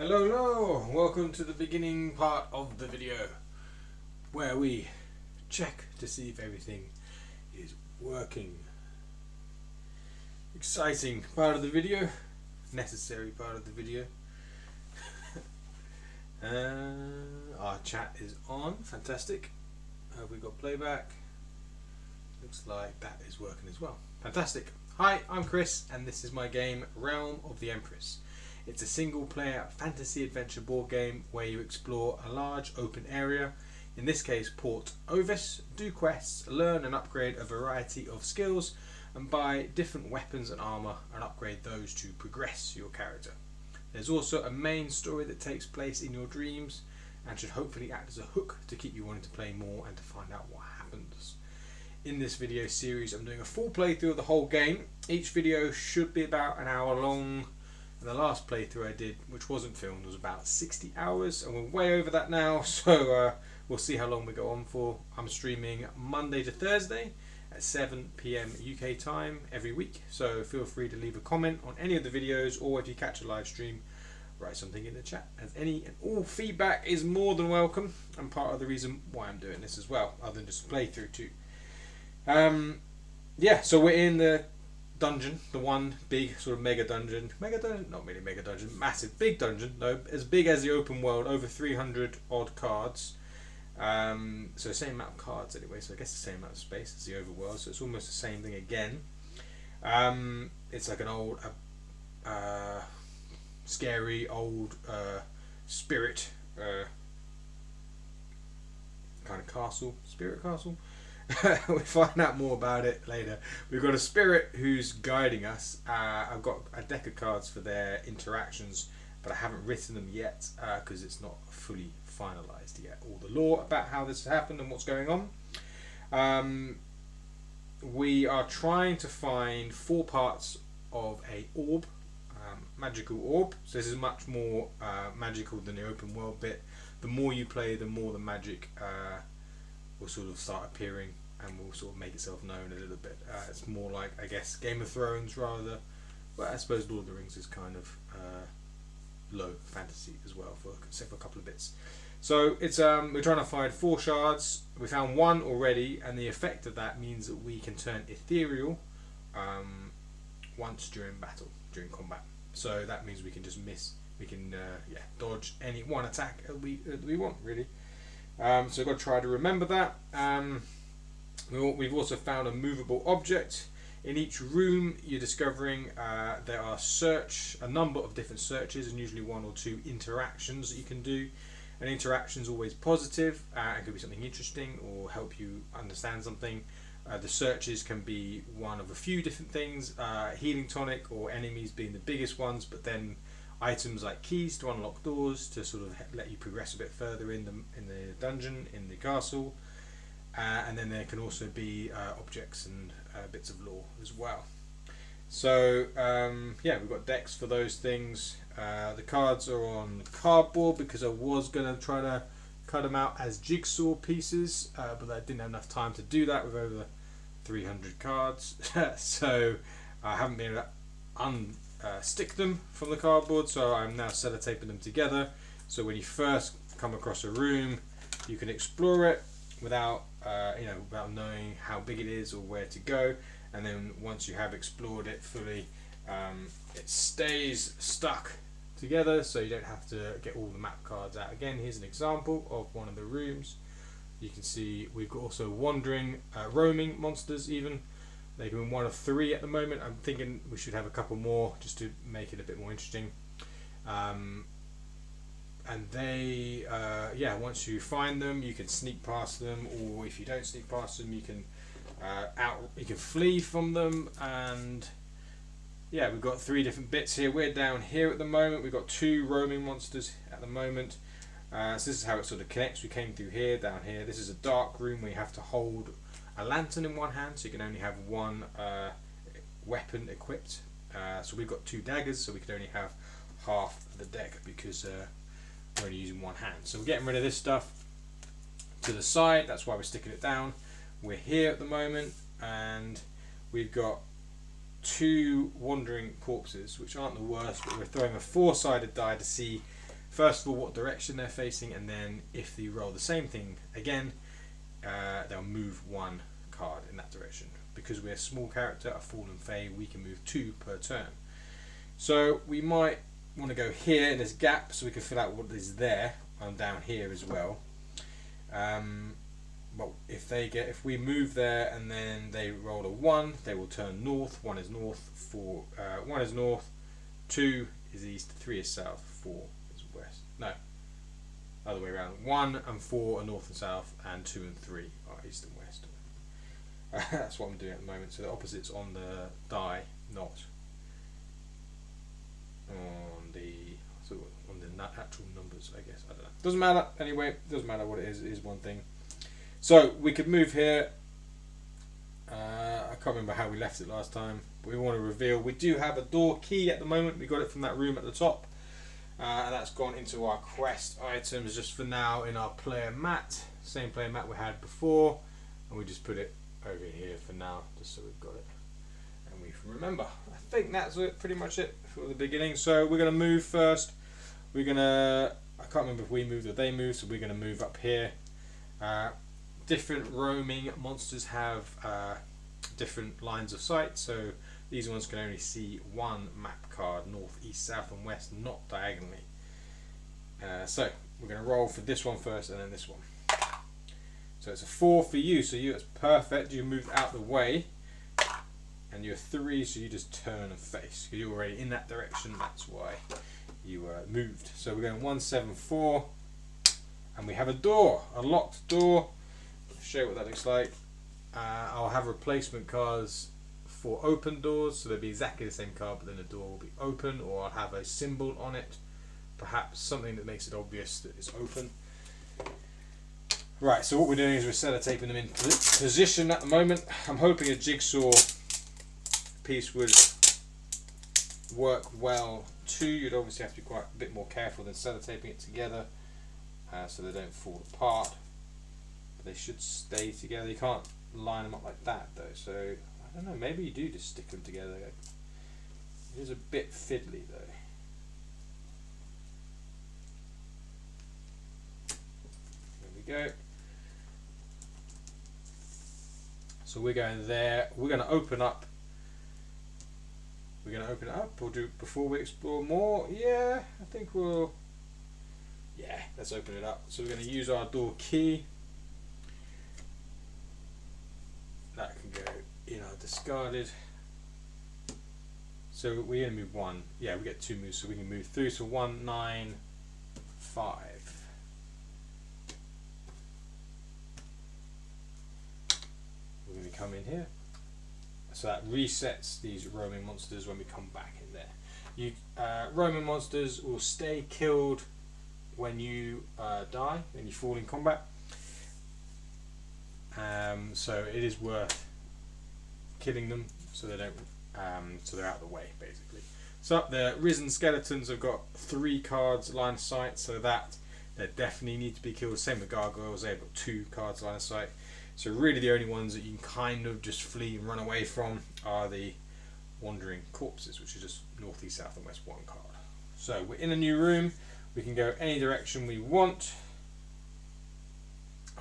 Hello, hello! Welcome to the beginning part of the video where we check to see if everything is working. Exciting part of the video, necessary part of the video. Our chat is on, fantastic. Have we got playback? Looks like that is working as well. Fantastic. Hi, I'm Chris and this is my game Realm of the Empress. It's a single player fantasy adventure board game where you explore a large open area, in this case Port Ovis, do quests, learn and upgrade a variety of skills and buy different weapons and armour and upgrade those to progress your character. There's also a main story that takes place in your dreams and should hopefully act as a hook to keep you wanting to play more and to find out what happens. In this video series I'm doing a full playthrough of the whole game. Each video should be about an hour long. And the last playthrough I did, which wasn't filmed, was about 60 hours and we're way over that now, so we'll see how long we go on for. I'm streaming Monday to Thursday at 7 PM UK time every week, so feel free to leave a comment on any of the videos, or if you catch a live stream, write something in the chat, as any and all feedback is more than welcome and part of the reason why I'm doing this as well, other than just playthrough too. Yeah, so we're in the dungeon, the one big sort of mega dungeon, not really mega dungeon, massive big dungeon though, as big as the open world, over 300 odd cards, so the same amount of cards anyway, so I guess the same amount of space as the overworld, so it's almost the same thing again. It's like an old scary old spirit kind of castle, spirit castle. We'll find out more about it later. We've got a spirit who's guiding us. I've got a deck of cards for their interactions, but I haven't written them yet because it's not fully finalised yet. All the lore about how this happened and what's going on. We are trying to find 4 parts of a orb, magical orb. So this is much more magical than the open world bit. The more you play, the more the magic will sort of start appearing and will sort of make itself known a little bit. It's more like, I guess, Game of Thrones rather, but I suppose Lord of the Rings is kind of low fantasy as well, except for a couple of bits. So it's we're trying to find 4 shards. We found 1 already, and the effect of that means that we can turn ethereal once during combat. So that means we can just dodge any one attack that we want, really. So we've got to try to remember that. We've also found a movable object. In each room you're discovering there are a number of different searches, and usually 1 or 2 interactions that you can do. An interaction is always positive. It could be something interesting or help you understand something. The searches can be one of a few different things, healing tonic or enemies being the biggest ones, but then items like keys to unlock doors to sort of let you progress a bit further in the dungeon, in the castle, and then there can also be objects and bits of lore as well. So yeah, we've got decks for those things. The cards are on cardboard because I was going to try to cut them out as jigsaw pieces, but I didn't have enough time to do that with over 300 cards. So I haven't been able to stick them from the cardboard, so I'm now sellotaping them together, so when you first come across a room you can explore it without without knowing how big it is or where to go, and then once you have explored it fully, it stays stuck together, so you don't have to get all the map cards out again. Here's an example of one of the rooms. You can see we've got also wandering, roaming monsters even. They can be 1 of 3 at the moment. I'm thinking we should have a couple more just to make it a bit more interesting. And they, once you find them, you can sneak past them, or if you don't sneak past them, you can flee from them. And yeah, we've got 3 different bits here. We're down here at the moment. We've got 2 roaming monsters at the moment. So this is how it sort of connects. We came through here, down here. This is a dark room where you have to hold a lantern in one hand, so you can only have 1 weapon equipped. So we've got 2 daggers, so we can only have half the deck because we're only using 1 hand. So we're getting rid of this stuff to the side. That's why we're sticking it down. We're here at the moment, and we've got 2 wandering corpses, which aren't the worst, but we're throwing a 4-sided die to see first of all what direction they're facing, and then if you roll the same thing again, they'll move one card in that direction. Because we're a small character, a fallen fae, we can move 2 per turn. So we might want to go here in this gap so we can fill out what is there, and down here as well. But if we move there and then they roll a 1, they will turn north. 1 is north, 1 is north, 2 is east, 3 is south, 4 is west. No, other way around. 1 and 4 are north and south, and 2 and 3 are east and west. That's what I'm doing at the moment. So the opposite's on the die, not on the actual numbers, I guess. I don't know. Doesn't matter. Anyway, doesn't matter what it is. It is one thing. So we could move here. I can't remember how we left it last time. We want to reveal. We do have a door key at the moment. We got it from that room at the top. And that's gone into our quest items just for now in our player mat. Same player mat we had before. And we just put it over here for now, just so we've got it and we remember. I think that's it, pretty much it for the beginning. So we're going to move first. I can't remember if we moved or they moved, so we're going to move up here. Different roaming monsters have different lines of sight, so these ones can only see one map card, north, east, south and west, not diagonally. So we're going to roll for this one first and then this one. So it's a 4 for you, so that's perfect. You moved out the way, and you're 3, so you just turn and face. Because you're already in that direction, that's why you moved. So we're going 1, 7, 4, and we have a door, a locked door. I'll show you what that looks like. I'll have replacement cards for open doors, so they'll be exactly the same card, but then the door will be open, or I'll have a symbol on it, perhaps something that makes it obvious that it's open. Right, so what we're doing is we're sellotaping them in position at the moment. I'm hoping a jigsaw piece would work well too. You'd obviously have to be quite a bit more careful than sellotaping it together so they don't fall apart. But they should stay together. You can't line them up like that though, so I don't know, maybe you do just stick them together. It is a bit fiddly though. There we go. So we're going there. We're going to open up. We're going to open it up, or do before we explore more? Yeah, I think we'll. Yeah, let's open it up. So we're going to use our door key. That can go in our discarded. So we're going to move 1. Yeah, we get 2 moves, so we can move through. So 1, 9, 5. We're going to come in here, so that resets these roaming monsters when we come back in there. Roaming monsters will stay killed when you die, when you fall in combat. So it is worth killing them so they don't, so they're out of the way basically. So the risen skeletons have got 3 cards line of sight, so that they definitely need to be killed. Same with gargoyles, they've got 2 cards line of sight. So really the only ones that you can kind of just flee and run away from are the wandering corpses, which is just north, east, south and west 1 card. So we're in a new room, we can go any direction we want,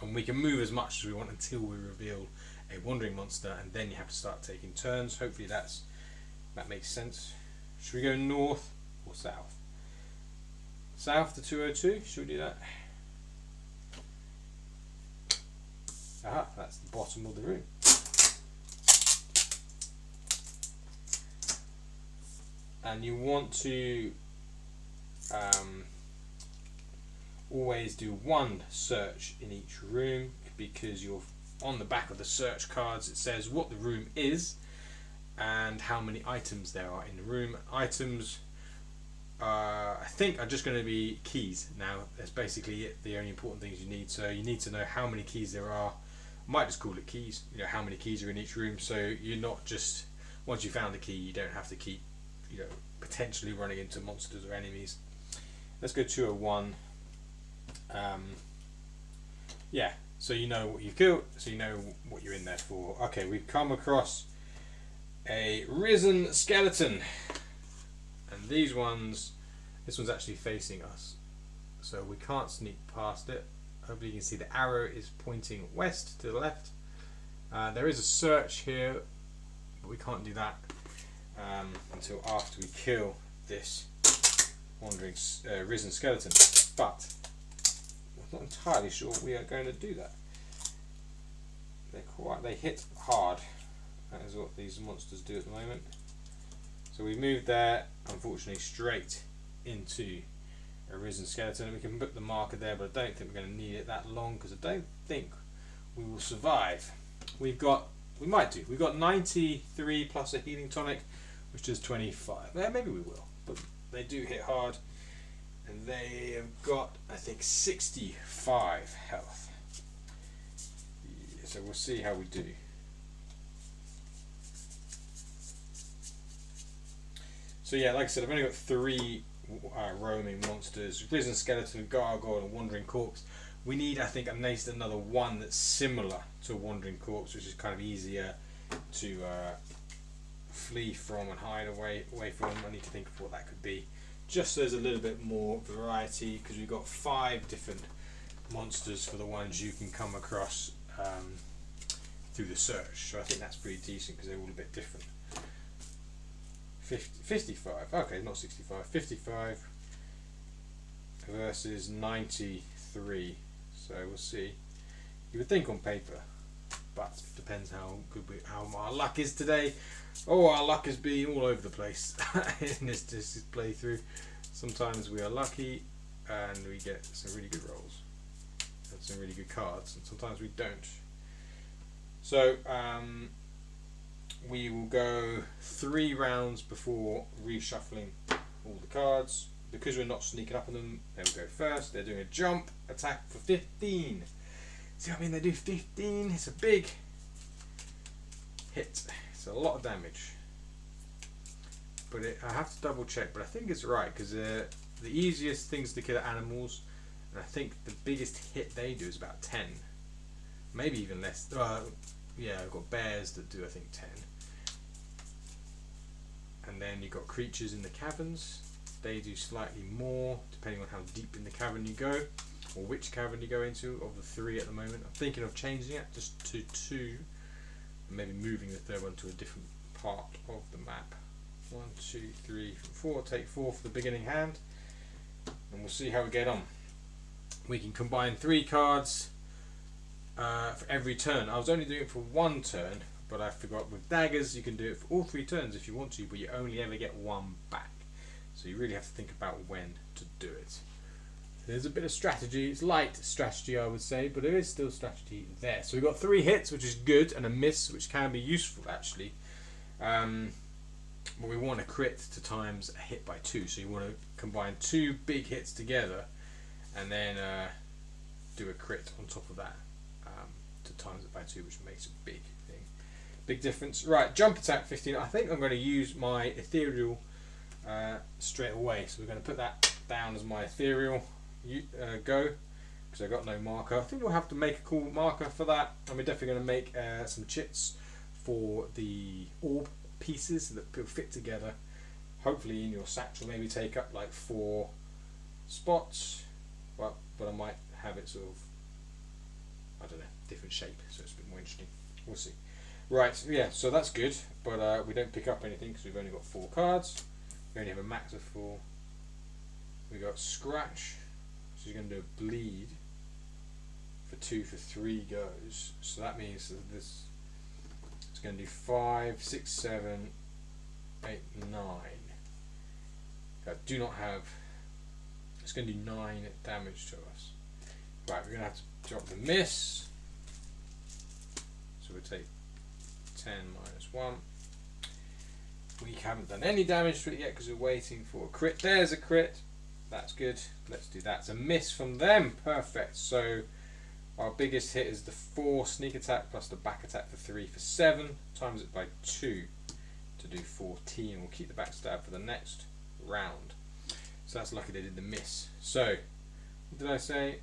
and we can move as much as we want until we reveal a wandering monster, and then you have to start taking turns. Hopefully that makes sense. Should we go north or south? South to 202, should we do that? Aha, that's the bottom of the room. And you want to always do 1 search in each room, because you're on the back of the search cards it says what the room is and how many items there are in the room. Items I think are just going to be keys now. That's basically it, the only important things you need. So you need to know how many keys there are. I might just call it keys, you know, how many keys are in each room, so you're not just, once you found a key, you don't have to keep, you know, potentially running into monsters or enemies. Let's go 201. Yeah, so you know what you've killed, so you know what you're in there for. Okay, we've come across a risen skeleton, and these ones, this one's actually facing us. so we can't sneak past it. Hopefully you can see the arrow is pointing west to the left. There is a search here, but we can't do that until after we kill this wandering risen skeleton. But I'm not entirely sure we are going to do that. They hit hard. That is what these monsters do at the moment. So we moved there, unfortunately, straight into a risen skeleton. We can put the marker there, but I don't think we're going to need it that long because I don't think we will survive. We might do. We've got 93 plus a healing tonic, which does 25. Yeah, maybe we will, but they do hit hard, and they have got, I think, 65 health. Yeah, so we'll see how we do. So yeah, like I said, I've only got 3 roaming monsters: risen skeleton, gargoyle, and wandering corpse. We need, I think, at least another one that's similar to a wandering corpse, which is kind of easier to flee from and hide away from. I need to think of what that could be, just so there's a little bit more variety, because we've got 5 different monsters for the ones you can come across through the search. So I think that's pretty decent because they're all a bit different. 55, okay, not 65, 55 versus 93, so we'll see. You would think on paper, but it depends how good how our luck is today. Oh, our luck has been all over the place in this playthrough. Sometimes we are lucky and we get some really good rolls and some really good cards, and sometimes we don't. So we will go 3 rounds before reshuffling all the cards. Because we're not sneaking up on them, they will go first. They're doing a jump attack for 15. See what I mean? They do 15. It's a big hit. It's a lot of damage. But I have to double check, but I think it's right, because the easiest things to kill are animals, and I think the biggest hit they do is about 10. Maybe even less. Yeah, I've got bears that do, I think, 10. And then you've got creatures in the caverns. They do slightly more, depending on how deep in the cavern you go, or which cavern you go into. Of the 3 at the moment, I'm thinking of changing it just to 2, and maybe moving the 3rd one to a different part of the map. 1, 2, 3, 4. Take 4 for the beginning hand, and we'll see how we get on. We can combine 3 cards for every turn. I was only doing it for 1 turn, but I forgot with daggers you can do it for all 3 turns if you want to, but you only ever get 1 back. So you really have to think about when to do it. There's a bit of strategy. It's light strategy, I would say, but there is still strategy there. So we've got 3 hits, which is good, and a miss, which can be useful actually. But we want a crit to times a hit by 2. So you want to combine 2 big hits together, and then do a crit on top of that to times it by 2, which makes a big thing, big difference. Right, jump attack 15. I think I'm going to use my ethereal straight away, so we're going to put that down as my ethereal go, because I've got no marker. I think we'll have to make a cool marker for that, and we're definitely going to make some chits for the orb pieces that will fit together. Hopefully in your satchel, maybe take up like 4 spots, but I might have it sort of, I don't know, different shape, so it's a bit more interesting. We'll see. Right, yeah, so that's good, but we don't pick up anything because we've only got 4 cards. We only have a max of 4. We got scratch, so you're going to do a bleed for 2 for 3 goes. So that means that this is going to do 5, 6, 7, 8, 9. I do not have. It's going to do 9 damage to us. Right, we're going to have to drop the miss. So we'll take 10 minus 1. We haven't done any damage to it yet because we're waiting for a crit. There's a crit. That's good. Let's do that. It's a miss from them. Perfect. So our biggest hit is the 4 sneak attack plus the back attack for 3 for 7. Times it by 2 to do 14. We'll keep the backstab for the next round. So that's lucky they did the miss. So what did I say?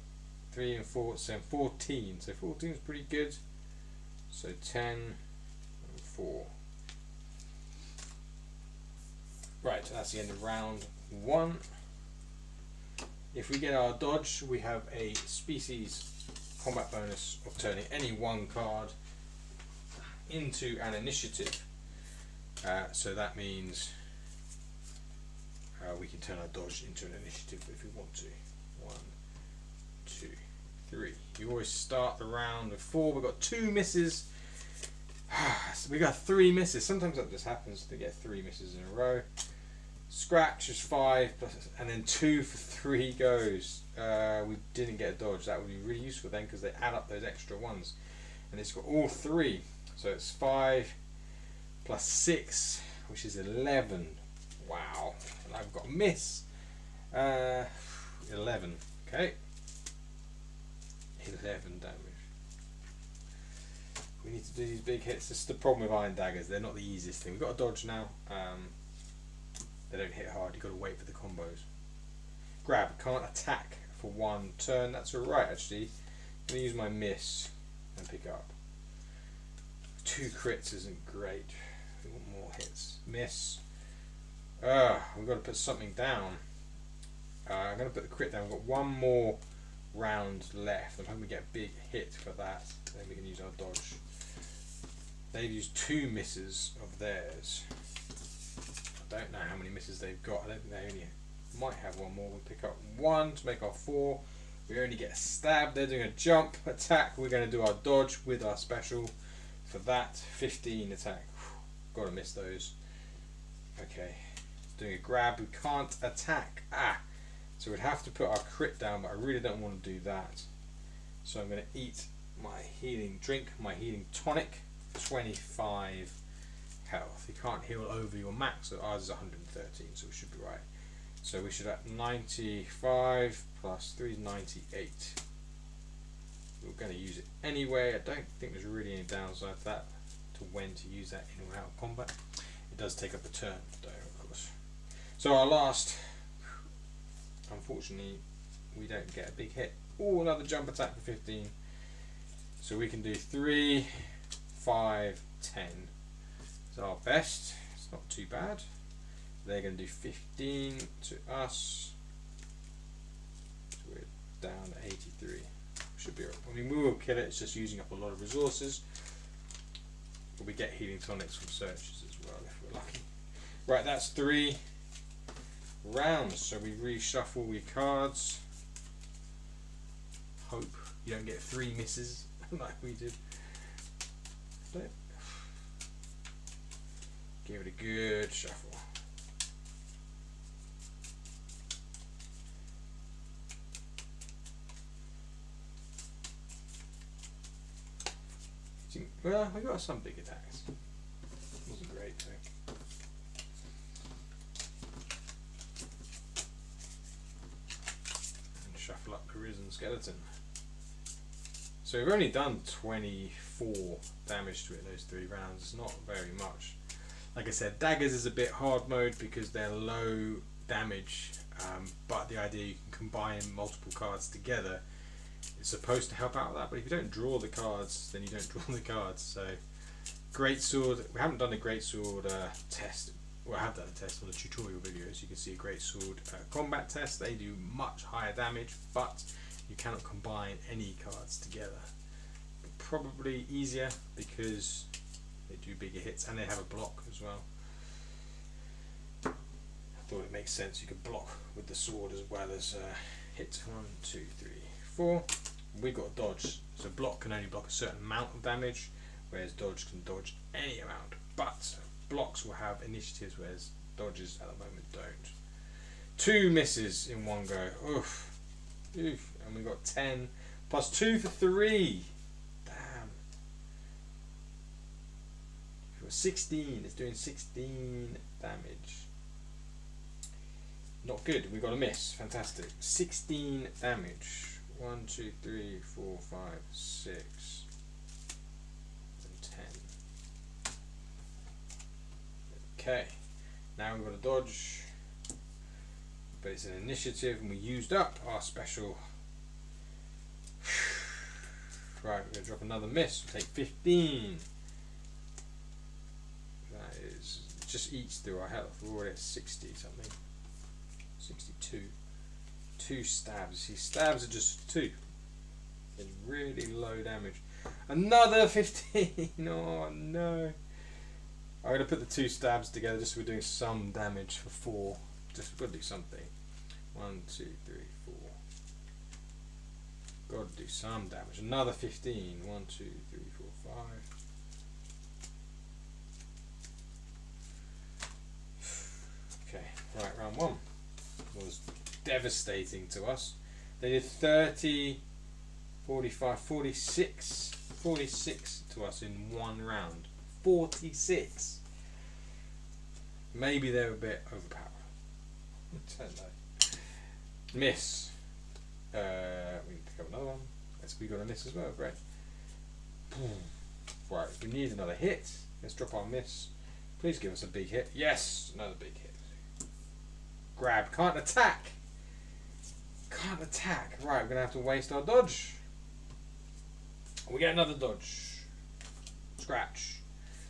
3 and 4, so 14. So 14 is pretty good. So 10 and 4. Right, that's the end of round 1. If we get our dodge, we have a species combat bonus of turning any one card into an initiative. So that means we can turn our dodge into an initiative if we want to. 1, 2, 3. You always start the round with 4. We've got 2 misses. We got 3 misses. Sometimes that just happens to get 3 misses in a row. Scratch is 5, and then 2 for 3 goes. We didn't get a dodge. That would be really useful then because they add up those extra ones. And it's got all 3. So it's 5 plus 6, which is 11. Wow. And I've got a miss. 11. Okay. 11 damage. We need to do these big hits. This is the problem with iron daggers. They're not the easiest thing. We've got a dodge now. They don't hit hard. You've got to wait for the combos. Grab. Can't attack for 1 turn. That's alright actually. I'm going to use my miss and pick up. 2 crits isn't great. We want more hits. Miss. We've got to put something down. I'm going to put the crit down. We've got 1 more round left. I'm hoping we get a big hit for that. Then we can use our dodge. They've used 2 misses of theirs. I don't know how many misses they've got. I don't think they only might have 1 more. We'll pick up 1 to make our 4. We only get a stab. They're doing a jump attack. We're going to do our dodge with our special for that. 15 attack. Got to miss those. Okay. Doing a grab. We can't attack. So we'd have to put our crit down, but I really don't want to do that. So I'm going to eat my healing drink, my healing tonic. 25 health. You can't heal over your max, so ours is 113, so we should be right. So we should have 95 plus 3 is 98. We're going to use it anyway. I don't think there's really any downside to that, to when to use that in or out of combat. It does take up a turn though, of course. So our last, unfortunately, we don't get a big hit. Oh, another jump attack for 15. So we can do 3, 5, 10. It's our best. It's not too bad. They're going to do 15 to us. So we're down to 83. Should be. I mean, we will kill it. It's just using up a lot of resources. But we get healing tonics from searches as well if we're lucky. Right, that's 3 rounds. So we reshuffle your cards. Hope you don't get 3 misses like we did. Give it a good shuffle. Well, we got some big attacks. Wasn't great though. And shuffle up Arisen Skeleton. So we've only done 24 damage to it in those 3 rounds. It's not very much. Like I said, daggers is a bit hard mode because they're low damage, but the idea you can combine multiple cards together is supposed to help out with that. But if you don't draw the cards, then you don't draw the cards. So greatsword, we haven't done a greatsword test. Well, I have done a test on the tutorial videos. You can see a greatsword combat test. They do much higher damage, but you cannot combine any cards together. But probably easier because they do bigger hits and they have a block as well. I thought it makes sense. You could block with the sword as well as hit. 1, 2, 3, 4. We got dodge. So block can only block a certain amount of damage, whereas dodge can dodge any amount. But blocks will have initiatives, whereas dodges at the moment don't. 2 misses in one go. Oof. Oof. And we got 10 plus 2 for 3. 16, it's doing 16 damage. Not good, we got a miss. Fantastic. 16 damage. 1, 2, 3, 4, 5, 6, and 10. Okay, now we've got a dodge, but it's an initiative and we used up our special. Right, we're going to drop another miss. We'll take 15. Just eats through our health. We're already at 60 something. 62. 2 stabs. See, stabs are just 2. It's really low damage. Another 15! Oh no. I'm going to put the 2 stabs together just so we're doing some damage for 4. Just got to do something. 1, 2, 3, 4. Got to do some damage. Another 15. 1, 2, 3, 4, 5. Okay, right, round 1 was devastating to us. They did 30, 45, 46 to us in 1 round. 46. Maybe they're a bit overpowered. I don't know. Miss. We can pick up another one. We got a miss as well, great. Right, we need another hit. Let's drop our miss. Please give us a big hit. Yes, another big hit. Grab, can't attack. Can't attack. Right, we're going to have to waste our dodge. We get another dodge. Scratch.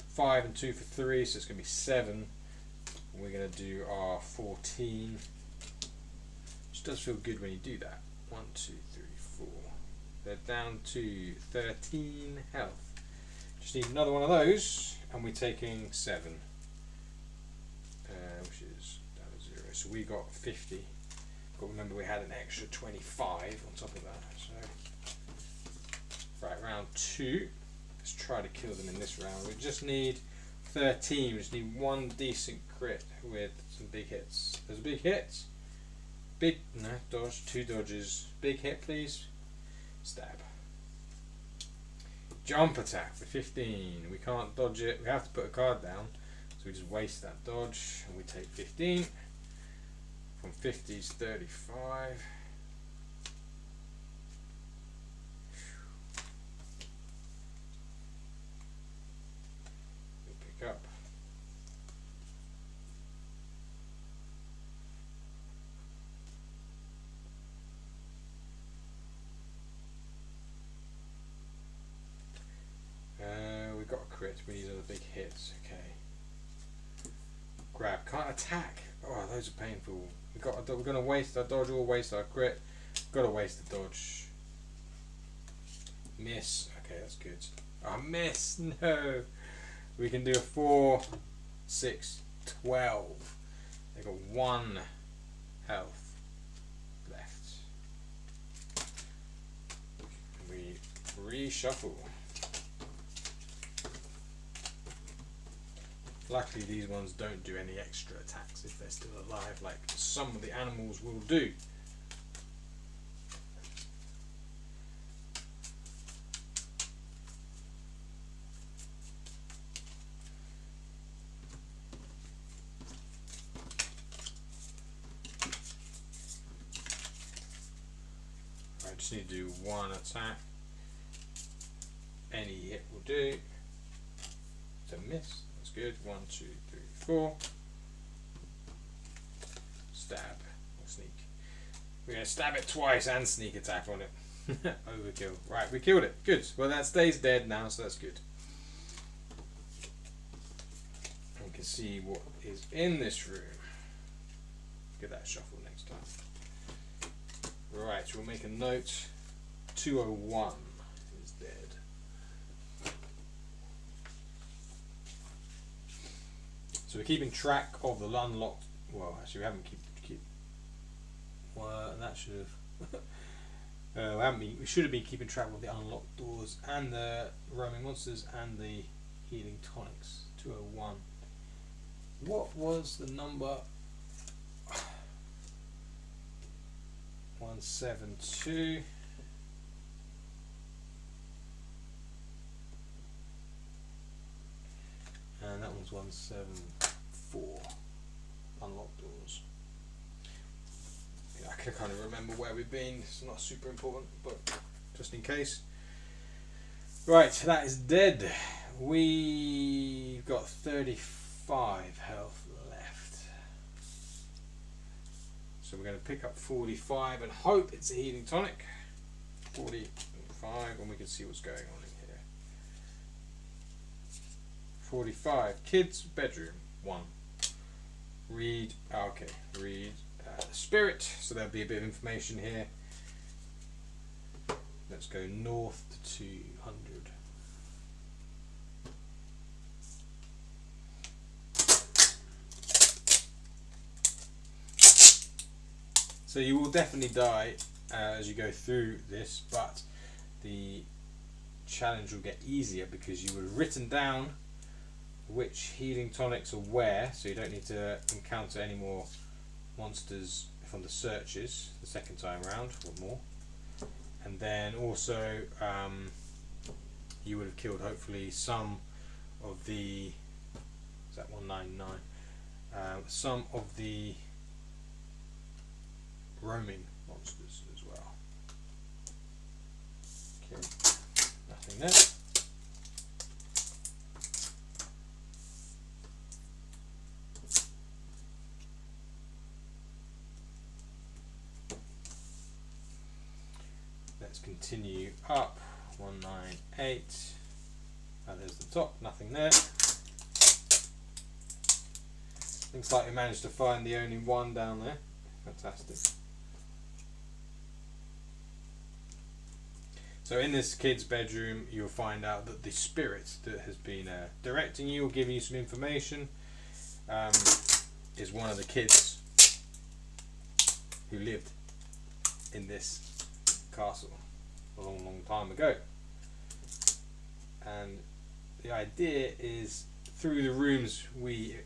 5 and 2 for 3, so it's going to be 7. We're going to do our 14. Which does feel good when you do that. 1, 2, 3, 4. They're down to 13 health. Just need another one of those, and we're taking 7. Which is down to 0. So we got 50. But remember we had an extra 25 on top of that. So right, round 2. Let's try to kill them in this round. We just need 13. We just need 1 decent crit with some big hits. There's a big hit. Big, no, dodge, 2 dodges. Big hit, please. Stab. Jump attack for 15. We can't dodge it. We have to put a card down. So we just waste that dodge and we take 15. From 50 is 35. We'll pick up. We got a crit. We need other big hits. Okay. Grab. Can't attack. Oh, those are painful. We're gonna waste our dodge or waste our crit. Gotta waste the dodge. Miss. Okay, that's good. Oh, miss. No. We can do a 4, 6, 12. They got 1 health left. We reshuffle. Luckily these ones don't do any extra attacks if they're still alive, like some of the animals will do. I just need to do 1 attack. Any hit will do. It's a miss. That's good. 1, 2, 3, 4. Stab or sneak. We're going to stab it twice and sneak attack on it. Overkill. Right, we killed it. Good. Well, that stays dead now, so that's good. And we can see what is in this room. Get that shuffle next time. Right, so we'll make a note. 201 is dead. So we're keeping track of the unlocked. Well, actually, we haven't keep. Well, that should have. We should have been keeping track of the unlocked doors and the roaming monsters and the healing tonics. 201. What was the number? 172. And that one's 174. Unlocked doors. Yeah, I can kind of remember where we've been. It's not super important, but just in case. Right, that is dead. We've got 35 health left. So we're going to pick up 45 and hope it's a healing tonic. 45, and we can see what's going on in here. 45. Kids' bedroom. 1. Read. Okay. Read. spirit, so there'll be a bit of information here. Let's go north to 200. So you will definitely die as you go through this, but the challenge will get easier because you would have written down which healing tonics are where, so you don't need to encounter any more monsters from the searches the second time round or more. And then also you would have killed hopefully some of the, is that 199? Some of the roaming monsters as well. Okay, nothing there. Let's continue up. 198. There's the top, nothing there. Looks like we managed to find the only one down there. Fantastic. So in this kid's bedroom, you'll find out that the spirit that has been directing you or giving you some information is one of the kids who lived in this castle a long, long time ago. And the idea is through the rooms we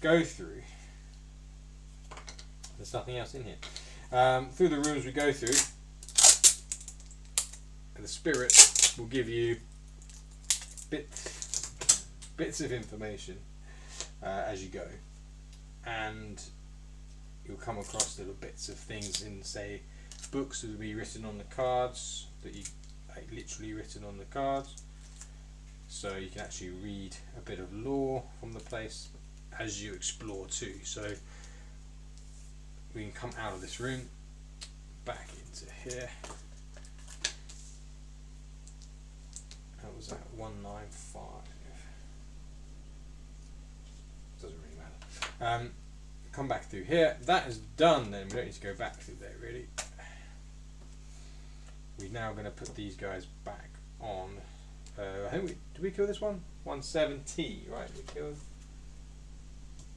go through, there's nothing else in here, through the rooms we go through, and the spirit will give you bits of information as you go, and you'll come across little bits of things in, say, books that will be written on the cards, that you like literally written on the cards, so you can actually read a bit of lore from the place as you explore too. So we can come out of this room back into here. That was at 195. Doesn't really matter. Come back through here. That is done then. We don't need to go back through there really. We're now going to put these guys back on. I think did we kill this one? 170, right? We killed.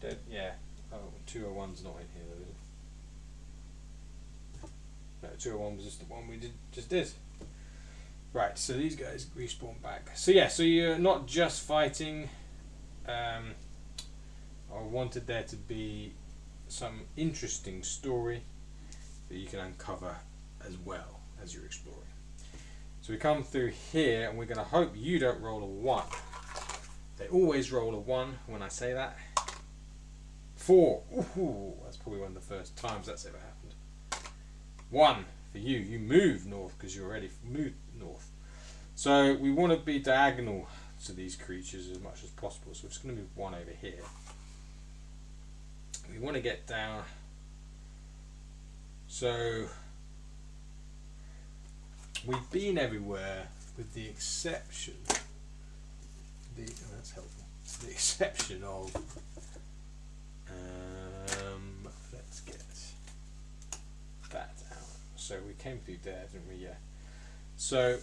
Dead. Yeah. Oh, 201's not in here though, is it? No, 201 was just the one we just did. Right, so these guys respawn back. So yeah, so you're not just fighting. I wanted there to be some interesting story that you can uncover as well as you're exploring. So we come through here and we're going to hope you don't roll a 1. They always roll a 1 when I say that. 4. Ooh, that's probably one of the first times that's ever happened. 1 for you. You move north because you already moved north. So we want to be diagonal to these creatures as much as possible. So we're just going to move 1 over here. We want to get down. So we've been everywhere with the exception. That's helpful. The exception of. Let's get that out. So we came through there, didn't we? Yeah. So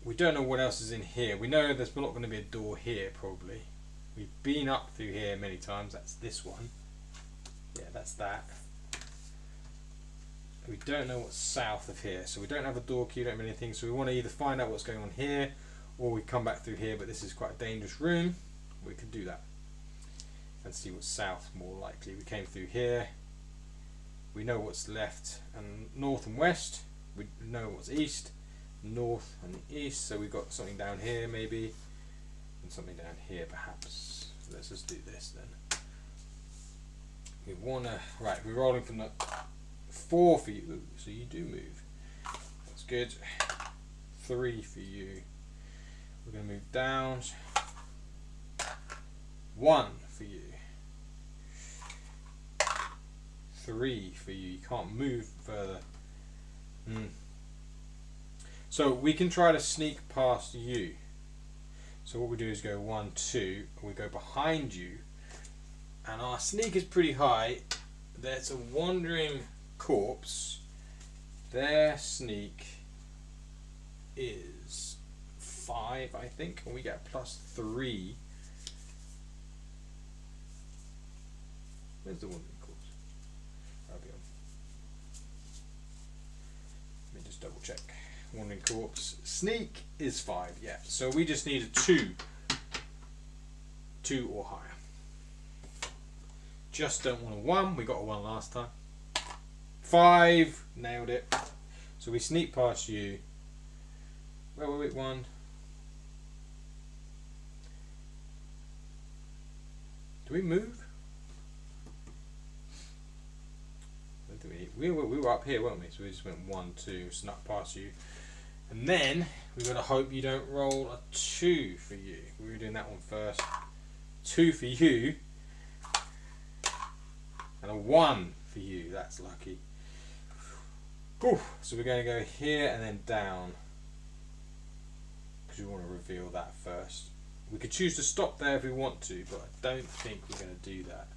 we don't know what else is in here. We know there's not going to be a door here probably. We've been up through here many times. That's this one. Yeah, that's that. We don't know what's south of here, so we don't have a door key, don't have anything, so we want to either find out what's going on here or we come back through here, but this is quite a dangerous room. We could do that and see what's south more likely. We came through here, we know what's left and north and west, we know what's east, north and east, so we've got something down here maybe and something down here perhaps. Let's just do this then. We want to, right, we're rolling from the 4 for you. Ooh, so you do move. That's good. 3 for you. We're going to move down. 1 for you. 3 for you. You can't move further. So we can try to sneak past you. So what we do is go 1, 2. We go behind you. And our sneak is pretty high. There's a wandering corpse. Their sneak is 5, I think, and we get +3. Where's the wandering corpse? I'll be on. Let me just double check. Wandering corpse. Sneak is 5, yeah. So we just need a 2. 2 or higher. Just don't want a 1. We got a 1 last time. 5. Nailed it. So we sneak past you. Where were we? 1. Do we move? We were up here, weren't we? So we just went 1, 2, snuck past you. And then we've got to hope you don't roll a 2 for you. We were doing that one first. 2 for you. And a 1 for you. That's lucky. Whew. So we're going to go here and then down. Because we want to reveal that first. We could choose to stop there if we want to, but I don't think we're going to do that.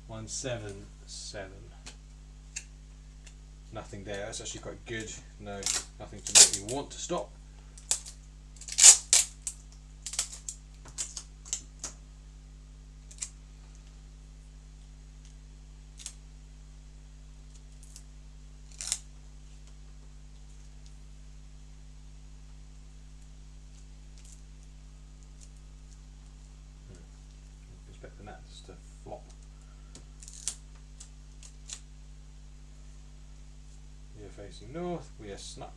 1, 7, 7. Nothing there. That's actually quite good. No, nothing to make me want to stop. Expecting that just to flop. You're facing north, we are snuck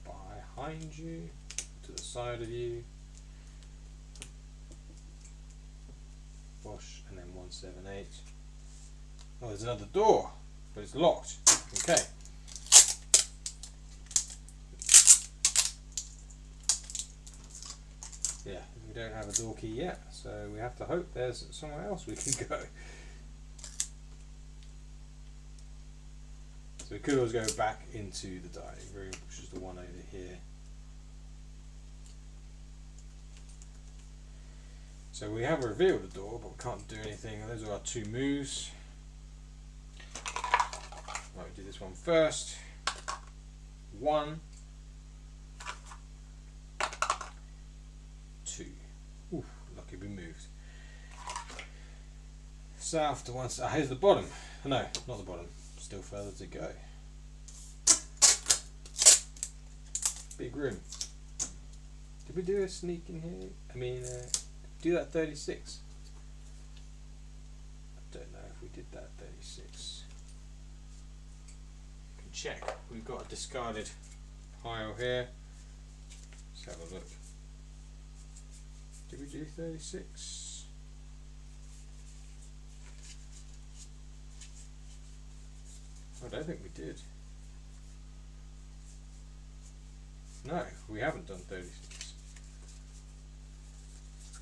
behind you, to the side of you. Bush, and then 1, 7, 8. Oh, there's another door, but it's locked. Okay. Yeah, we don't have a door key yet, so we have to hope there's somewhere else we can go. So we could always go back into the dining room, which is the one over here. So we have revealed the door, but we can't do anything. Those are our 2 moves. Right, we do this one first. 1, 2. Ooh, lucky we moved. South to one side. Here's the bottom. No, not the bottom. Still further to go. Big room. Did we do a sneak in here? I mean, do that 36. I don't know if we did that 36. We can check. We've got a discarded pile here. Let's have a look. Did we do 36? I don't think we did. No, we haven't done 36.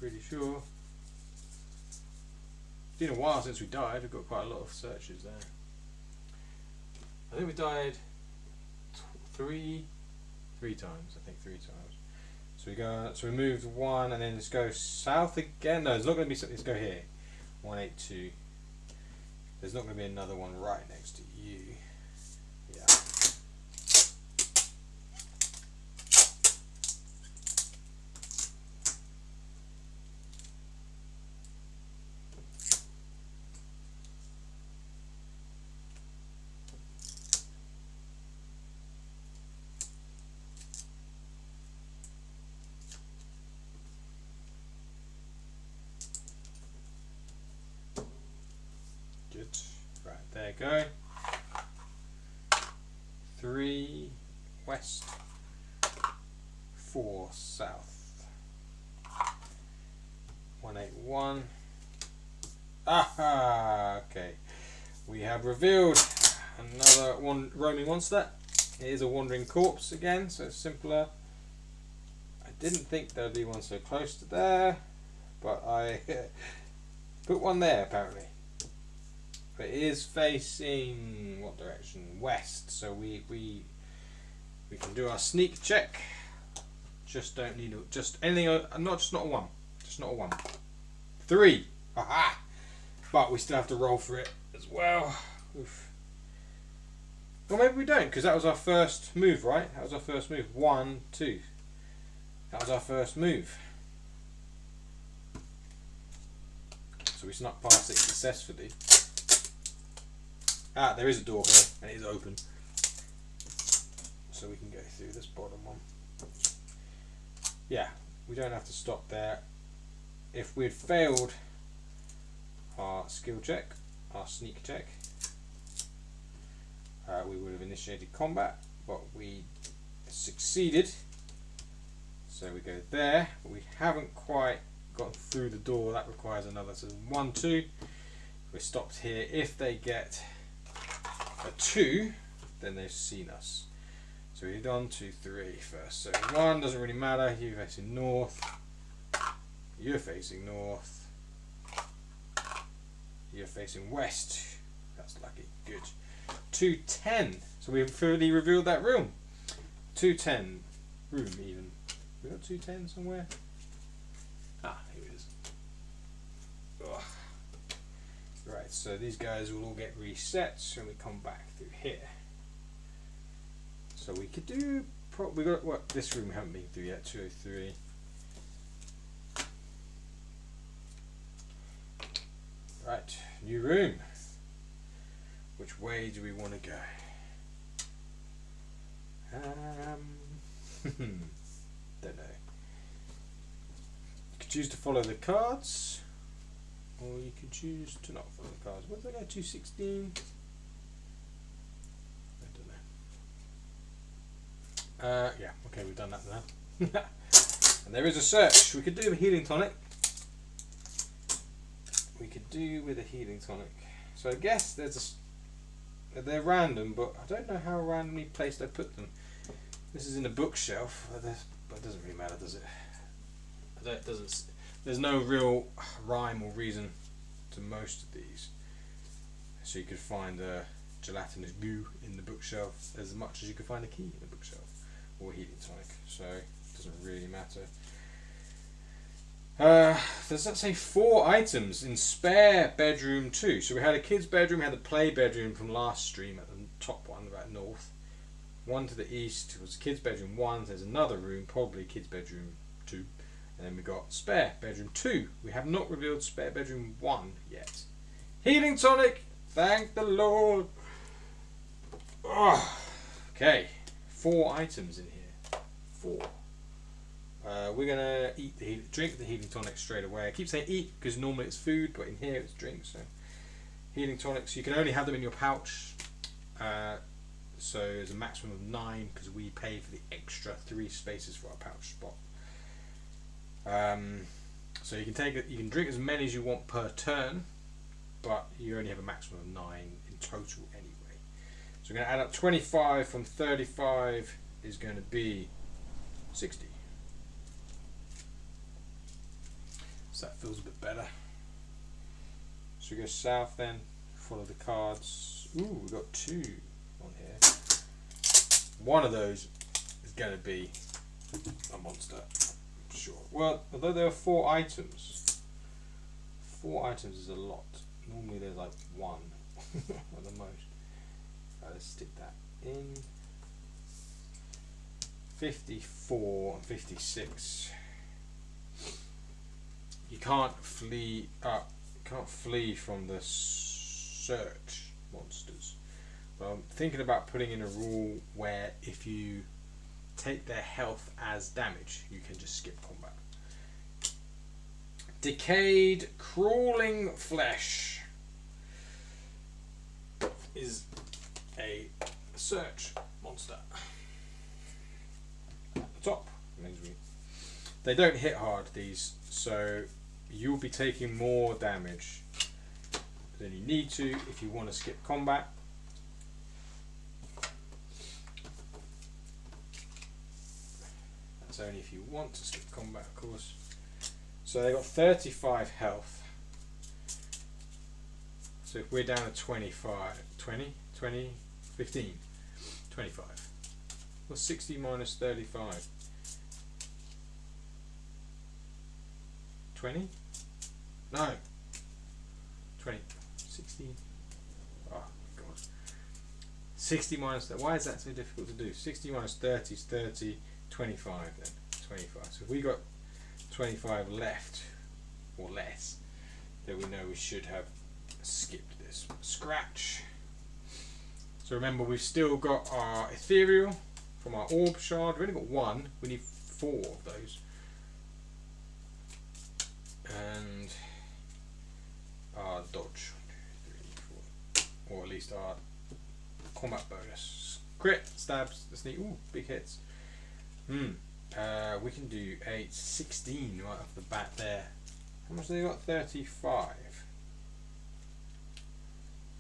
Pretty sure. It's been a while since we died. We've got quite a lot of searches there. I think we died three times. I think 3 times. So we go. So we moved 1, and then let's go south again. No, there's not going to be something. Let's go here. 182. There's not going to be another one right next to you. Yeah. Good. Right, there you go. 3 west, 4 south. 181. Aha! Okay. We have revealed another one roaming monster. It is a wandering corpse again, so it's simpler. I didn't think there'd be one so close to there, but I put one there apparently. But it is facing what direction? West. So we can do our sneak check. Just don't need just anything. Not a 1. Just not a 1. 3. Aha! But we still have to roll for it. as well. Oof. Well, maybe we don't, because that was our first move, right? That was our first move. 1, 2. That was our first move. So we snuck past it successfully. Ah, there is a door here, and it is open. So we can go through this bottom one. Yeah, we don't have to stop there. If we'd failed our skill check, our sneak check, we would have initiated combat, but we succeeded. So we go there, but we haven't quite got through the door. That requires another. So 1, 2. We're stopped here. If they get a 2, then they've seen us. So we've done 2, 3 first. So 1 doesn't really matter. You're facing north. You're facing north. You're facing west. That's lucky. Good. 2, 10. So we've fully revealed that room. 2, 10. Room even. We got 2, 10 somewhere. Ah, here it is. Ugh. Right, so these guys will all get reset when we come back through here. So we could do. We got what? This room we haven't been through yet. 203. Right, new room. Which way do we want to go? Don't know. You could choose to follow the cards, or you could choose to not follow the cards. What did I go? 216. I don't know. Yeah. Okay, we've done that now. And there is a search. We could do a healing tonic. We could do with a healing tonic. So I guess they're random, but I don't know how randomly placed I put them. This is in a bookshelf, but it doesn't really matter, does it? There's no real rhyme or reason to most of these. So you could find a gelatinous goo in the bookshelf as much as you could find a key in the bookshelf, or a healing tonic. So it doesn't really matter. Does that say 4 items in spare bedroom 2? So we had a kid's bedroom, we had the play bedroom from last stream at the top one, about north. 1 to the east was kids bedroom 1. There's another room, probably kids bedroom 2. And then we got spare bedroom 2. We have not revealed spare bedroom 1 yet. Healing tonic! Thank the Lord! Oh, okay, 4 items in here. 4. We're gonna drink the healing tonic straight away. I keep saying eat because normally it's food, but in here it's drink. So healing tonics, you can only have them in your pouch. So there's a maximum of 9 because we pay for the extra 3 spaces for our pouch spot. So you can take it. You can drink as many as you want per turn, but you only have a maximum of 9 in total anyway. So we're going to add up 25 from 35 is going to be 60. So that feels a bit better. So we go south then, follow the cards. Ooh, we've got 2 on here. One of those is going to be a monster, sure. Well, although there are 4 items, 4 items is a lot. Normally there's like 1 at the most. Right, let's stick that in. 54 and 56. You can't flee up. You can't flee from the search monsters. But I'm thinking about putting in a rule where if you take their health as damage, you can just skip combat. Decayed crawling flesh is a search monster. At the top, they don't hit hard, these, so you'll be taking more damage than you need to if you want to skip combat. That's only if you want to skip combat, of course. So they got 35 health. So if we're down to 25, 20, 20, 15, 25. What's 60 minus 35? 20? No. 20. 60. 60 minus that. Why is that so difficult to do? 60 minus 30 is 30. 25 then. 25. So if we got 25 left or less, then we know we should have skipped this. Scratch. So remember, we've still got our ethereal from our orb shard. We've only got one. We need 4 of those. And our dodge. 1, 2, 3, 4. Or at least our combat bonus. Crit, stabs, sneak. Ooh, big hits. We can do 8, 16 right off the bat there. How much have they got? 35.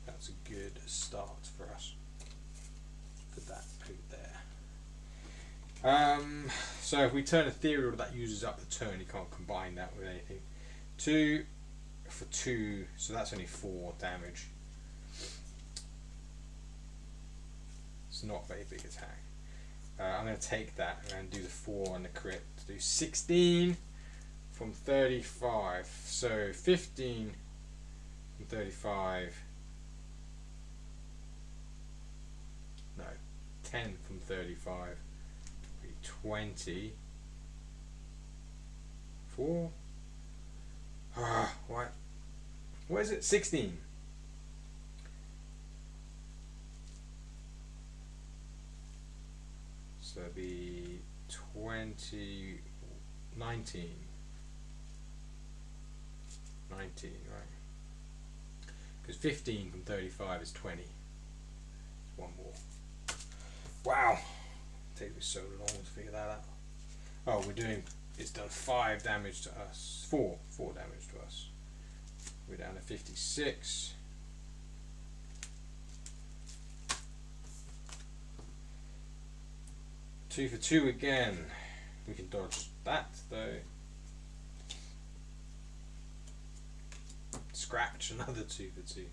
That's a good start for us. Put that over there. So if we turn ethereal, that uses up the turn. You can't combine that with anything. 2 for 2, so that's only 4 damage. It's not a very big attack. I'm going to take that and do the 4 on the crit to do 16 from 35. So 15 from 35. No, 10 from 35. 20. 4. What? What is it? 16. So it'd be 20, 19. 19, right? Because 15 from 35 is 20. One more. Wow. It takes me so long to figure that out. Oh, it's done 5 damage to us. 4 damage to us. We're down to 56. Two for 2 again. We can dodge that though. Scratch another 2 for 2.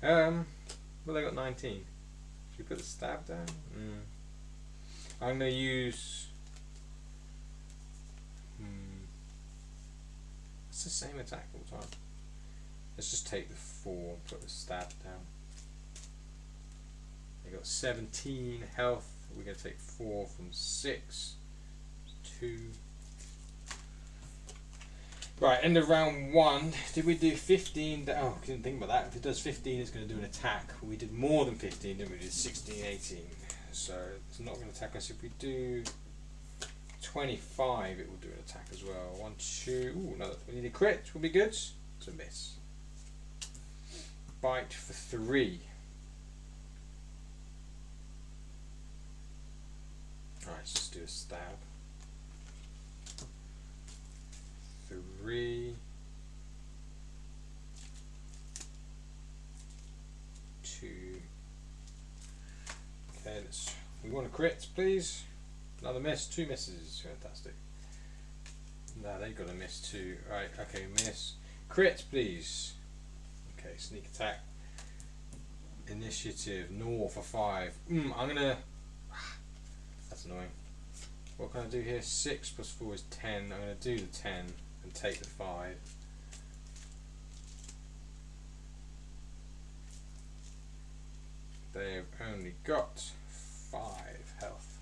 Well, they got 19. Should we put the stab down? I'm gonna use. It's the same attack all the time. Let's just take the 4 and put the stab down. They got 17 health. We're going to take 4 from 6. 2. Right, end of round 1. Did we do 15? Oh, I didn't think about that. If it does 15, it's going to do an attack. We did more than 15, didn't we? We did 16, 18. So it's not going to attack us. If we do 25, it will do an attack as well. 1, 2. Ooh, another. We need a crit. Will be good. It's a miss. Bite for 3. Alright, let's just do a stab. 3. 2. Okay, we want a crit, please. Another miss, 2 misses. Fantastic. No, they got a miss too. Right, okay, miss. Crit, please. Okay, sneak attack. Initiative, North for 5. I'm gonna. That's annoying. What can I do here? 6 plus 4 is 10. I'm going to do the 10 and take the 5. They've only got 5 health.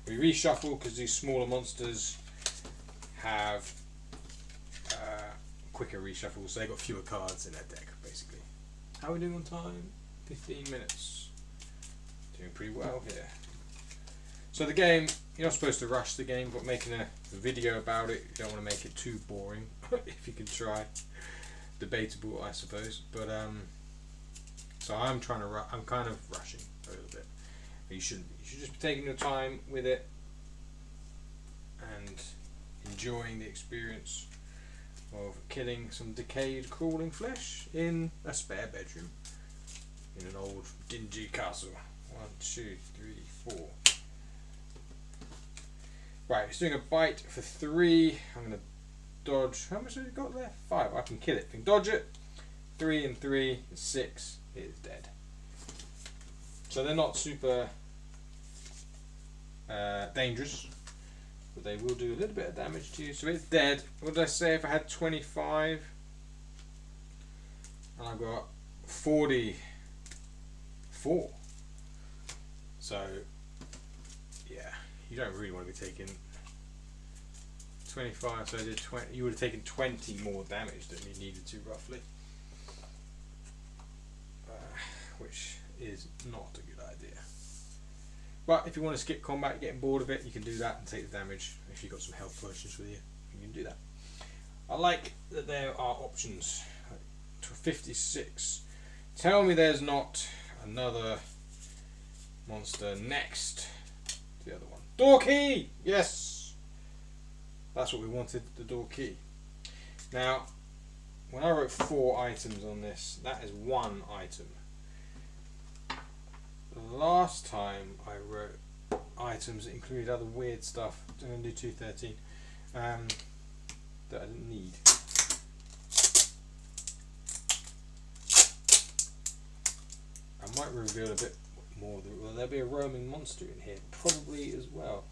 We reshuffle because these smaller monsters have quicker reshuffles, so they've got fewer cards in their deck, basically. How are we doing on time? 15 minutes. Doing pretty well here. So the game, you're not supposed to rush the game, but making a video about it, you don't want to make it too boring, if you can try. Debatable, I suppose. But so I'm kind of rushing a little bit. But you shouldn't be. You should just be taking your time with it and enjoying the experience of killing some decayed, crawling flesh in a spare bedroom in an old dingy castle. 1, 2, 3, 4. Right, it's doing a bite for 3. I'm going to dodge. How much have we got there? 5. I can kill it. I can dodge it. 3 and 3 is 6. It is dead. So they're not super dangerous, but they will do a little bit of damage to you. So it's dead. What did I say if I had 25? And I've got 44. So yeah, you don't really want to be taking 25. So I did 20. You would have taken 20 more damage than you needed to, roughly, which is not a good idea. But if you want to skip combat, getting bored of it, you can do that and take the damage. If you've got some health potions with you, you can do that. I like that there are options. 56. Tell me there's not another monster next to the other one. Door key! Yes! That's what we wanted, the door key. Now, when I wrote 4 items on this, that is 1 item. The last time I wrote items that included other weird stuff, I'm going to do 213, that I didn't need. I might reveal a bit more. Well, there'll be a roaming monster in here, probably as well,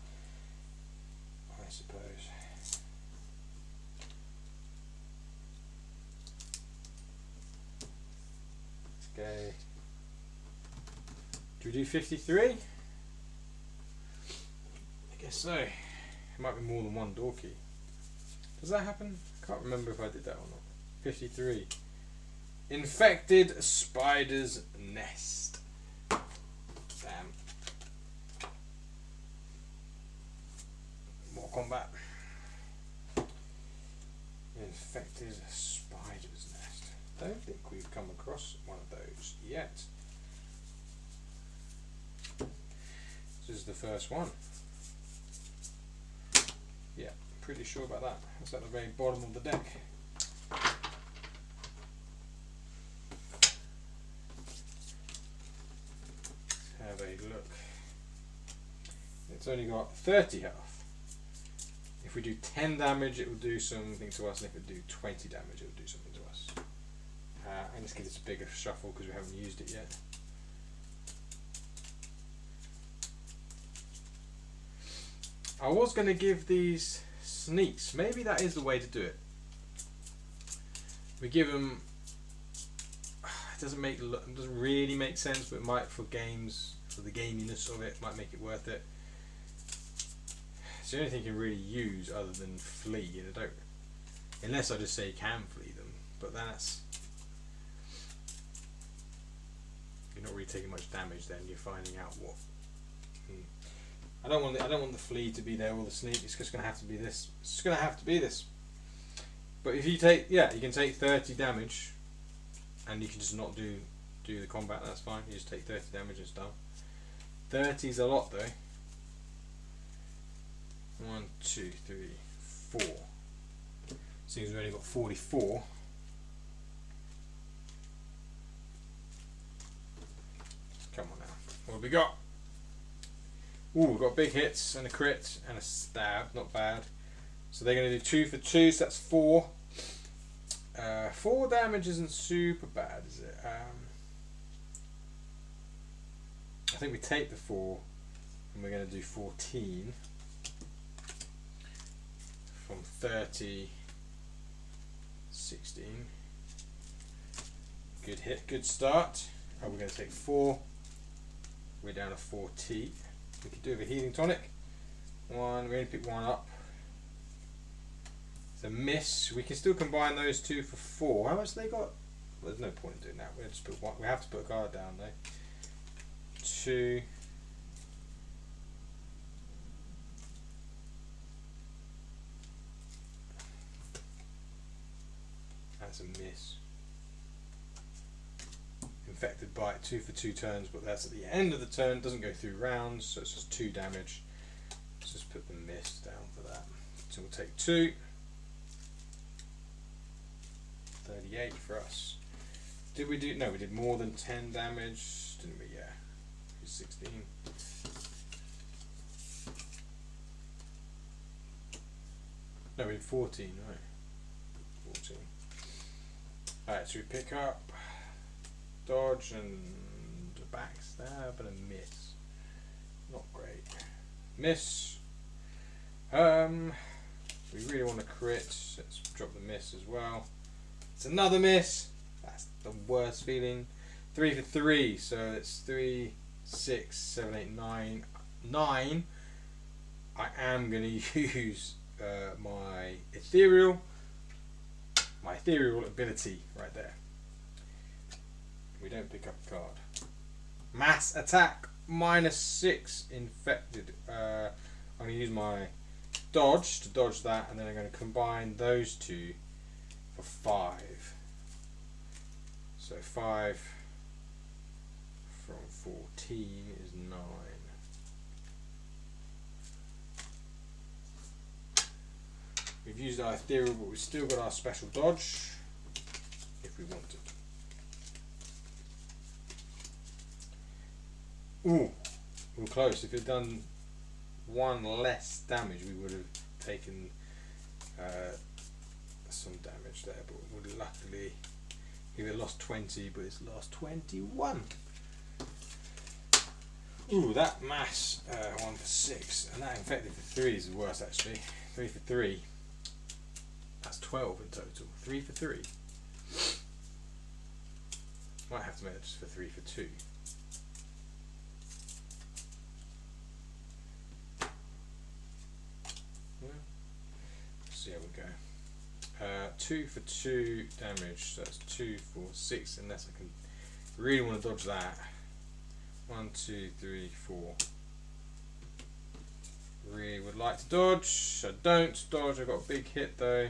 I suppose. Let's go. Do we do 53? I guess so. It might be more than 1 door key. Does that happen? I can't remember if I did that or not. 53. Infected spider's nest. Damn. More combat. Infected spider's nest. Don't think we've come across one of those yet. This is the first one. Yeah, pretty sure about that. That's at the very bottom of the deck. Have a look. It's only got 30 health. If we do 10 damage, it will do something to us, and if we do 20 damage, it will do something to us. And let's give this a bigger shuffle because we haven't used it yet. I was going to give these sneaks. Maybe that is the way to do it. We give them. It doesn't really make sense, but it might for games, for the gaminess of it, might make it worth it. It's the only thing you can really use other than flee. You know, unless I just say you can flee them, but that's you're not really taking much damage. Then you're finding out what. I don't want the flea to be there or the sneak. It's just going to have to be this. It's just going to have to be this. But if you take, you can take 30 damage, and you can just not do the combat. That's fine. You just take 30 damage and it's done. 30 is a lot though. 1, 2, 3, 4. Seems we've only got 44. Come on now. What have we got? Ooh, we've got big hits and a crit and a stab, not bad. So they're going to do 2 for 2, so that's 4. 4 damage isn't super bad, is it? I think we take the 4 and we're going to do 14. From 30, 16. Good hit, good start. Oh, we're going to take 4. We're down to 40. We could do with a healing tonic. 1, we only pick 1 up. It's a miss. We can still combine those 2 for 4. How much have they got? Well, there's no point in doing that. We have to put 1. We have to put a card down though. 2. That's a miss. Infected bite, 2 for 2 turns, but that's at the end of the turn, doesn't go through rounds, so it's just 2 damage. Let's just put the miss down for that. So we'll take 2. 38 for us. Did we do? No, we did more than 10 damage, didn't we? Yeah. 16. No, we did 14, right? 14. Alright, so we pick up. Dodge and a backstab and a miss. Not great. Miss. We really want to crit. Let's drop the miss as well. It's another miss. That's the worst feeling. 3 for 3, so it's 3, 6, 7, 8, 9. 9. I am going to use my ethereal ability right there. We don't pick up a card. Mass attack -6 infected. I'm going to use my dodge to dodge that, and then I'm going to combine those two for 5. So 5 from 14 is 9. We've used our ethereal, but we've still got our special dodge if we want it. Ooh, we were close. If it had done 1 less damage, we would have taken some damage there, but we would luckily give it lost 20, but it's lost 21. Ooh, that mass 1 for 6, and that infected for 3 is the worst actually. 3 for 3. That's 12 in total. 3 for 3. Might have to make it just for 3 for 2. See how we go. 2 for 2 damage, so that's 2, 4, 6, unless I can really want to dodge that. 1, 2, 3, 4. Really would like to dodge. I don't dodge. I've got a big hit though.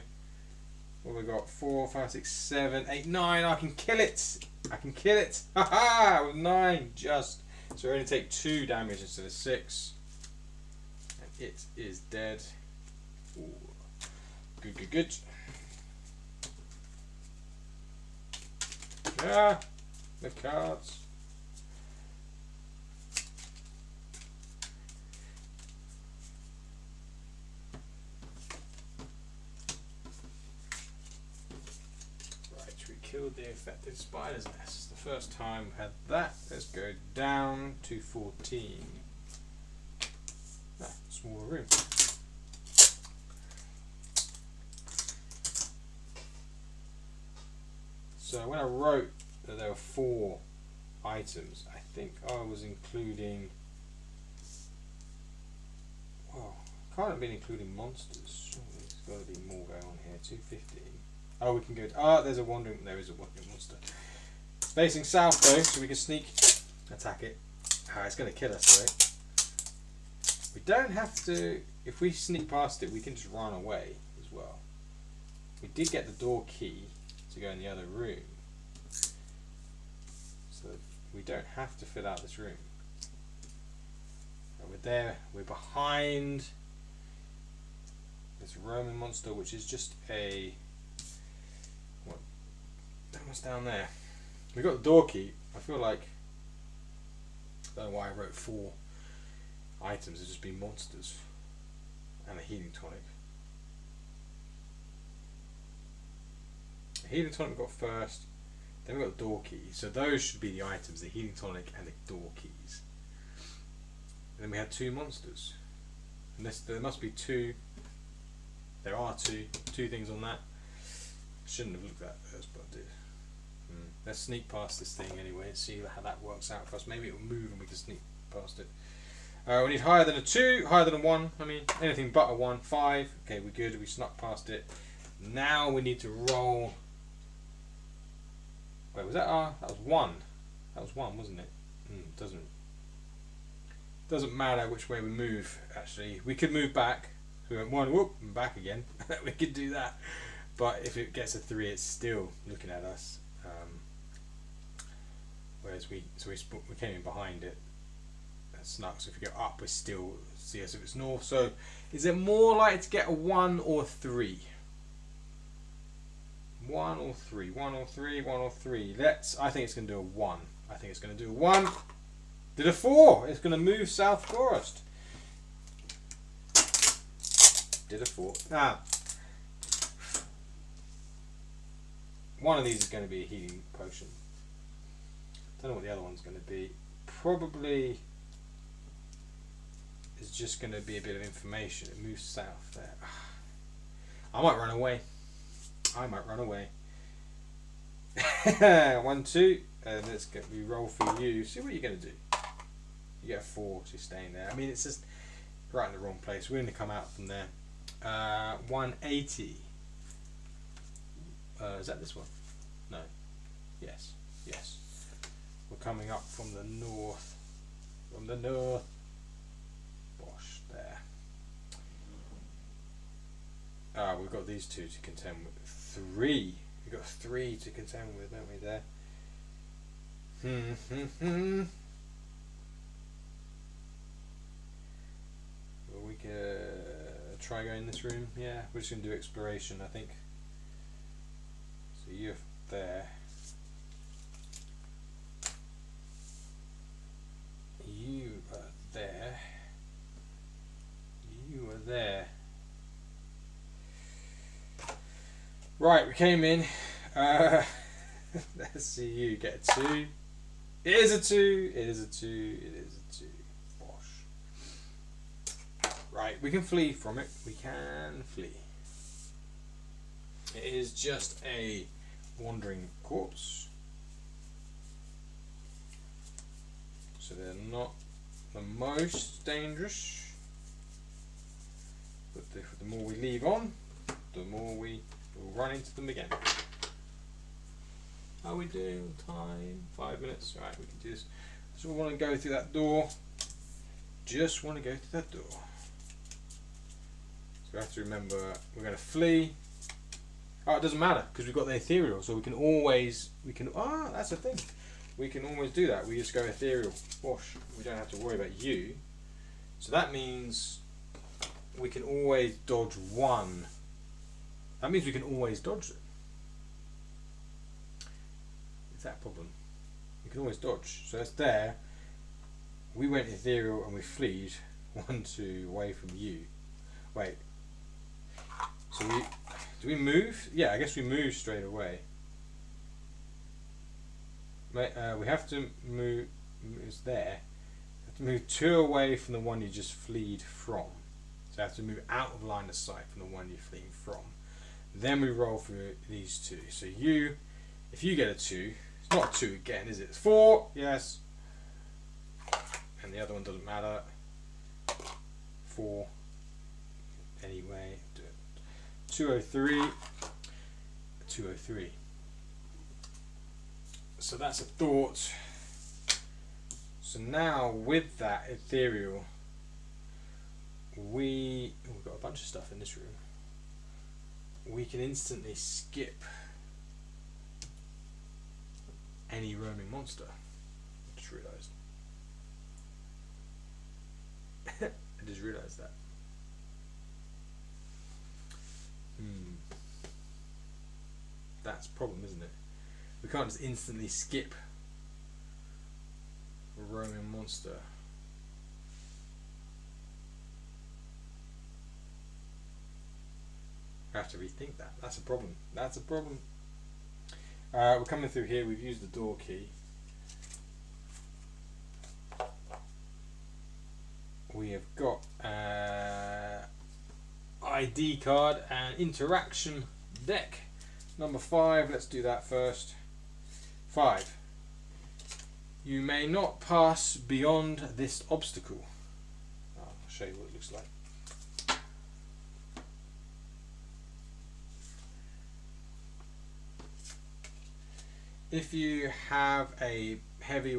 What have we got? 4, 5, 6, 7, 8, 9. I can kill it. I can kill it. Haha! With 9 just. So we only take 2 damage instead of 6. And it is dead. Ooh. Good, good, good. Yeah, the cards. Right, we killed the infected spider's nest. The first time we had that. Let's go down to 14. Ah, smaller room. So when I wrote that there were 4 items, I think I was including, well, I can't have been including monsters. Surely there's got to be more going on here. 250. Oh, we can go to, there's a wandering, there is a wandering monster. It's facing south though, so we can sneak attack it. It's going to kill us though. We don't have to, if we sneak past it, we can just run away as well. We did get the door key to go in the other room, so we don't have to fill out this room. We're there, we're behind this Roman monster, which is just a, what, what's down there? We got the door key. I feel like, I don't know why I wrote 4 items, it's just been monsters and a healing tonic. The healing tonic we got first, then we got the door key. So those should be the items, the healing tonic and the door keys. And then we had 2 monsters. And there must be 2. There are 2 things on that. Shouldn't have looked at that first, but I did. Let's sneak past this thing anyway and see how that works out for us. Maybe it will move and we can sneak past it. We need higher than a 2, higher than a 1. I mean, anything but a 1. 5. Okay, we're good. We snuck past it. Now we need to roll. Wait, was that that was 1. That was 1, wasn't it? Doesn't matter which way we move. Actually, we could move back. So we went 1, whoop, and back again. We could do that. But if it gets a 3, it's still looking at us. Whereas we came in behind it. That's snuck. So if we go up, we still see us if it's north. So is it more likely to get a 1 or 3? 1 or 3, 1 or 3, 1 or 3. I think it's going to do a 1. I think it's going to do a 1. Did a 4. It's going to move South Forest. Did a 4. One of these is going to be a healing potion. Don't know what the other one's going to be. Probably is just going to be a bit of information. It moves south there. I might run away. I might run away. 1, 2, and let's get we roll for you. See what you're going to do. You get a 4, so you're staying there. I mean, it's just right in the wrong place. We're going to come out from there. 180. Is that this one? No. Yes. Yes. We're coming up from the north. From the north. Bosh, there. We've got these 2 to contend with. 3. We've got 3 to contend with, don't we, there? Well, we could try going in this room. Yeah, we're just going to do exploration, I think. So you're there. You are there. You are there. Right, we came in. Let's see you get a 2. It is a 2. It is a 2. It is a 2. Bosh. Right, we can flee from it. We can flee. It is just a wandering corpse. So they're not the most dangerous. But the more we leave on, the more we will run into them again. How are we doing on time? 5 minutes. Alright, we can do this. So we want to go through that door. Just want to go through that door. So we have to remember we're going to flee. Oh, it doesn't matter because we've got the ethereal, so we can always that's the thing. We can always do that. We just go ethereal. Wash. We don't have to worry about you. So that means we can always dodge 1. That means we can always dodge it. Is that a problem? We can always dodge. So that's there. We went ethereal and we fleed 1, 2 away from you. Wait. So do we move? Yeah, I guess we move straight away. We have to move. It's there. We have to move 2 away from the one you just fleed from. So I have to move out of line of sight from the one you're fleeing from. Then we roll through these 2. So if you get a 2, it's not a 2 again, is it? It's 4. Yes. And the other one doesn't matter. 4. Anyway, do it. 203. 203. So that's a thought. So now with that ethereal, we've got a bunch of stuff in this room. We can instantly skip any roaming monster. I just realised. I just realised that. That's a problem, isn't it? We can't just instantly skip a roaming monster. I have to rethink that. That's a problem. That's a problem. We're coming through here. We've used the door key. We have got ID card and interaction deck. Number 5. Let's do that first. 5. You may not pass beyond this obstacle. I'll show you what it looks like. If you have a heavy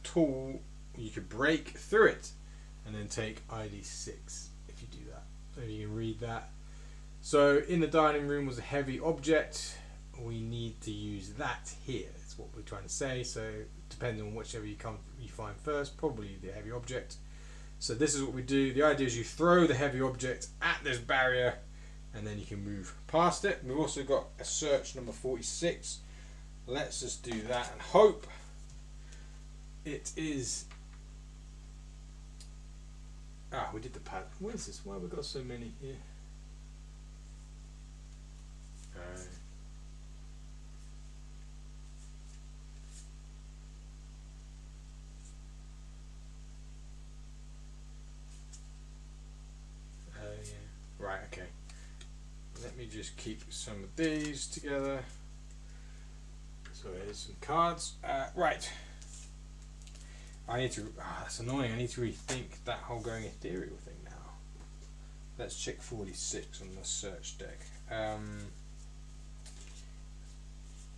tool, you could break through it and then take ID 6 if you do that. So you can read that. So in the dining room was a heavy object. We need to use that here. That's what we're trying to say. So depending on whichever you find first, probably the heavy object. So this is what we do. The idea is you throw the heavy object at this barrier and then you can move past it. We've also got a search number 46. Let's just do that and hope it is. We did the pad. What is this? Why have we got so many here? Yeah. Right, okay. Let me just keep some of these together. So here's some cards. Right. I need to. That's annoying. I need to rethink that whole going ethereal thing now. Let's check 46 on the search deck.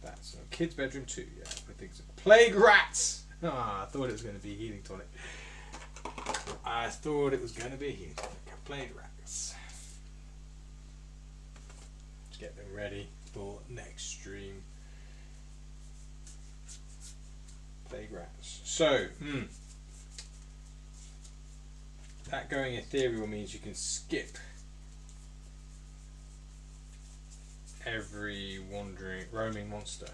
That's a kid's bedroom too. Yeah, I think so. Plague rats. I thought it was going to be a healing tonic. I thought it was going to be a healing tonic. Plague rats. Let's get them ready for next stream. Plague rats. So, that going ethereal means you can skip every roaming monster.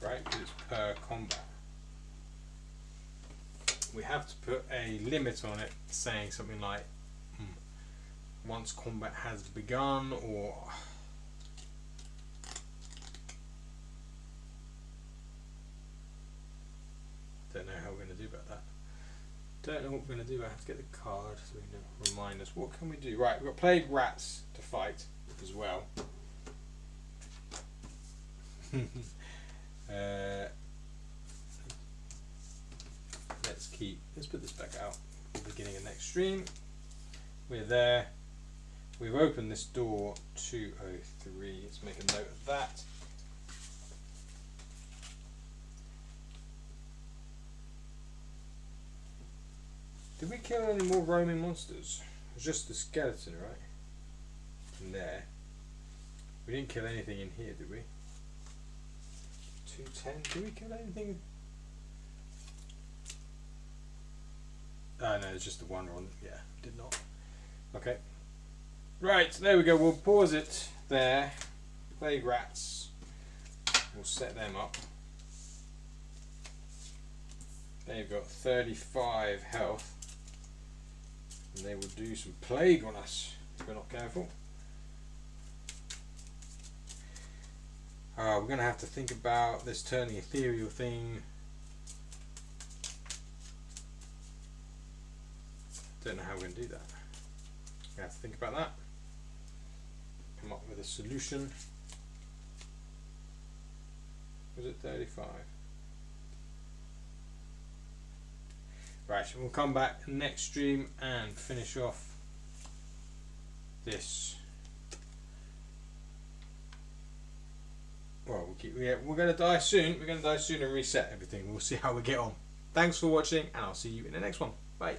Right, because it's per combat. We have to put a limit on it, saying something like once combat has begun, or don't know how we're going to do about that. Don't know what we're going to do. I have to get the card so we can remind us. What can we do? Right, we've got plague rats to fight as well. Let's put this back out at the beginning of next stream. We're there. We've opened this door 203. Let's make a note of that. Did we kill any more roaming monsters? It was just the skeleton, right? In there. We didn't kill anything in here, did we? 210. Did we kill anything? Oh no, it's just the one run. Yeah, did not. Okay. Right, there we go. We'll pause it there. Plague rats. We'll set them up. They've got 35 health. And they will do some plague on us if we're not careful. We're going to have to think about this turning ethereal thing. Don't know how we're going to do that. We have to think about that. Come up with a solution. Was it 35? Right, so we'll come back next stream and finish off this. Well, we're going to die soon. We're going to die soon and reset everything. We'll see how we get on. Thanks for watching, and I'll see you in the next one. Bye.